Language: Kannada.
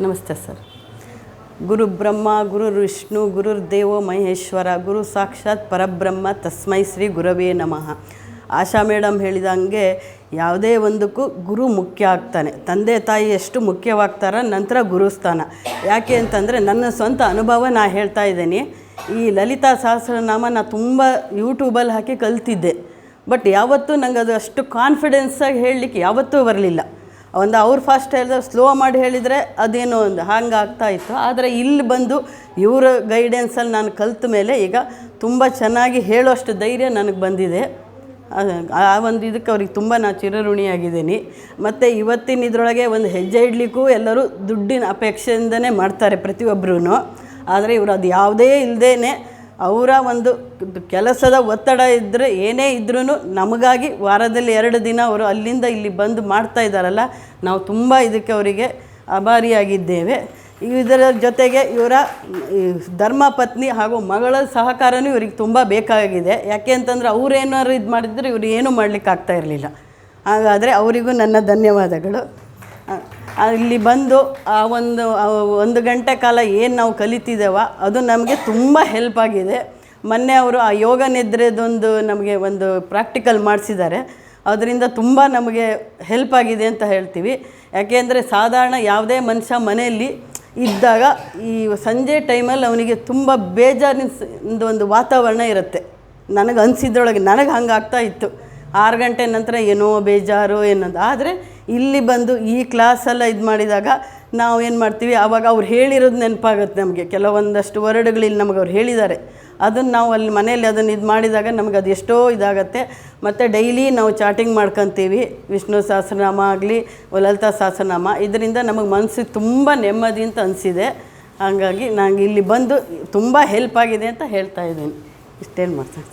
ನಮಸ್ತೆ ಸರ್. ಗುರು ಬ್ರಹ್ಮ ಗುರು ವಿಷ್ಣು ಗುರುರ್ದೇವೋ ಮಹೇಶ್ವರ ಗುರು ಸಾಕ್ಷಾತ್ ಪರಬ್ರಹ್ಮ ತಸ್ಮೈ ಶ್ರೀ ಗುರವೇ ನಮಃ. ಆಶಾ ಮೇಡಮ್ ಹೇಳಿದಂಗೆ ಯಾವುದೇ ಒಂದಕ್ಕೂ ಗುರು ಮುಖ್ಯ ಆಗ್ತಾನೆ. ತಂದೆ ತಾಯಿ ಎಷ್ಟು ಮುಖ್ಯವಾಗ್ತಾರ, ನಂತರ ಗುರುಸ್ಥಾನ. ಯಾಕೆ ಅಂತಂದರೆ ನನ್ನ ಸ್ವಂತ ಅನುಭವ ನಾನು ಹೇಳ್ತಾ ಇದ್ದೀನಿ. ಈ ಲಲಿತಾ ಸಹಸ್ರನಾಮ ನಾನು ತುಂಬ ಯೂಟ್ಯೂಬಲ್ಲಿ ಹಾಕಿ ಕಲ್ತಿದ್ದೆ. ಬಟ್ ಯಾವತ್ತೂ ನಂಗೆ ಅದು ಅಷ್ಟು ಕಾನ್ಫಿಡೆನ್ಸಾಗಿ ಹೇಳಲಿಕ್ಕೆ ಯಾವತ್ತೂ ಬರಲಿಲ್ಲ. ಅವ್ರು ಫಾಸ್ಟ್ ಹೇಳಿದ್ರೆ ಸ್ಲೋ ಮಾಡಿ ಹೇಳಿದರೆ ಅದೇನೋ ಒಂದು ಹಂಗೆ ಆಗ್ತಾಯಿತ್ತು. ಆದರೆ ಇಲ್ಲಿ ಬಂದು ಇವರ ಗೈಡೆನ್ಸಲ್ಲಿ ನಾನು ಕಲಿತ ಮೇಲೆ ಈಗ ತುಂಬ ಚೆನ್ನಾಗಿ ಹೇಳೋಷ್ಟು ಧೈರ್ಯ ನನಗೆ ಬಂದಿದೆ. ಆ ಒಂದು ಇದಕ್ಕೆ ಅವ್ರಿಗೆ ತುಂಬ ನಾನು ಚಿರಋಣಿಯಾಗಿದ್ದೀನಿ. ಮತ್ತು ಇವತ್ತಿನ ಇದರೊಳಗೆ ಒಂದು ಹೆಜ್ಜೆ ಇಡಲಿಕ್ಕೂ ಎಲ್ಲರೂ ದುಡ್ಡಿನ ಅಪೇಕ್ಷೆಯಿಂದನೇ ಮಾಡ್ತಾರೆ ಪ್ರತಿಯೊಬ್ಬರೂ. ಆದರೆ ಇವರು ಅದು ಯಾವುದೇ ಇಲ್ಲದೇ ಅವರ ಒಂದು ಕೆಲಸದ ಒತ್ತಡ ಇದ್ದರೆ ಏನೇ ಇದ್ರೂ ನಮಗಾಗಿ ವಾರದಲ್ಲಿ 2 ದಿನ ಅವರು ಅಲ್ಲಿಂದ ಇಲ್ಲಿ ಬಂದು ಮಾಡ್ತಾ ಇದ್ದಾರಲ್ಲ, ನಾವು ತುಂಬ ಇದಕ್ಕೆ ಅವರಿಗೆ ಆಭಾರಿಯಾಗಿದ್ದೇವೆ. ಇದರ ಜೊತೆಗೆ ಇವರ ಧರ್ಮಪತ್ನಿ ಹಾಗೂ ಮಗಳ ಸಹಕಾರವೂ ಇವ್ರಿಗೆ ತುಂಬ ಬೇಕಾಗಿದೆ. ಯಾಕೆ ಅಂತಂದರೆ ಅವರೇನಾದ್ರು ಇದು ಮಾಡಿದರೆ ಇವರು ಏನೂ ಮಾಡಲಿಕ್ಕೆ ಆಗ್ತಾ ಇರಲಿಲ್ಲ. ಹಾಗಾದರೆ ಅವರಿಗೂ ನನ್ನ ಧನ್ಯವಾದಗಳು. ಇಲ್ಲಿ ಬಂದು ಆ ಒಂದು ಗಂಟೆ ಕಾಲ ಏನು ನಾವು ಕಲಿತಿದ್ದೇವ ಅದು ನಮಗೆ ತುಂಬ ಹೆಲ್ಪ್ ಆಗಿದೆ. ಮೊನ್ನೆ ಅವರು ಆ ಯೋಗ ನಿದ್ರೆದೊಂದು ನಮಗೆ ಒಂದು ಪ್ರಾಕ್ಟಿಕಲ್ ಮಾಡಿಸಿದ್ದಾರೆ. ಅದರಿಂದ ತುಂಬ ನಮಗೆ ಹೆಲ್ಪ್ ಆಗಿದೆ ಅಂತ ಹೇಳ್ತೀವಿ. ಯಾಕೆಂದರೆ ಸಾಧಾರಣ ಯಾವುದೇ ಮನುಷ್ಯ ಮನೆಯಲ್ಲಿ ಇದ್ದಾಗ ಈ ಸಂಜೆ ಟೈಮಲ್ಲಿ ಅವನಿಗೆ ತುಂಬ ಬೇಜಾರಿನ ಒಂದು ವಾತಾವರಣ ಇರುತ್ತೆ. ನನಗೆ ಅನಿಸಿದ್ರೊಳಗೆ ನನಗೆ ಹಂಗೆ ಆಗ್ತಾ ಇತ್ತು. 6 ಗಂಟೆ ನಂತರ ಏನೋ ಬೇಜಾರು ಏನಂತ. ಆದರೆ ಇಲ್ಲಿ ಬಂದು ಈ ಕ್ಲಾಸೆಲ್ಲ ಇದು ಮಾಡಿದಾಗ ನಾವು ಏನು ಮಾಡ್ತೀವಿ, ಆವಾಗ ಅವ್ರು ಹೇಳಿರೋದು ನೆನಪಾಗುತ್ತೆ ನಮಗೆ. ಕೆಲವೊಂದಷ್ಟು ವರ್ಡ್ಗಳಿಲ್ಲಿ ನಮಗೆ ಅವ್ರು ಹೇಳಿದ್ದಾರೆ. ಅದನ್ನು ನಾವು ಅಲ್ಲಿ ಮನೆಯಲ್ಲಿ ಅದನ್ನು ಇದು ಮಾಡಿದಾಗ ನಮಗೆ ಅದು ಎಷ್ಟೋ ಇದಾಗತ್ತೆ. ಮತ್ತು ಡೈಲಿ ನಾವು ಚಾಟಿಂಗ್ ಮಾಡ್ಕೊತೀವಿ. ವಿಷ್ಣು ಸಹಸ್ರನಾಮ ಆಗಲಿ ಲಲಿತಾ ಸಹಸ್ರನಾಮ, ಇದರಿಂದ ನಮಗೆ ಮನಸ್ಸಿಗೆ ತುಂಬ ನೆಮ್ಮದಿ ಅಂತ ಅನಿಸಿದೆ. ಹಾಗಾಗಿ ನನಗೆ ಇಲ್ಲಿ ಬಂದು ತುಂಬ ಹೆಲ್ಪ್ ಆಗಿದೆ ಅಂತ ಹೇಳ್ತಾ ಇದ್ದೀನಿ. ಇಷ್ಟೇನು ಮಾಡ್ತೀನಿ.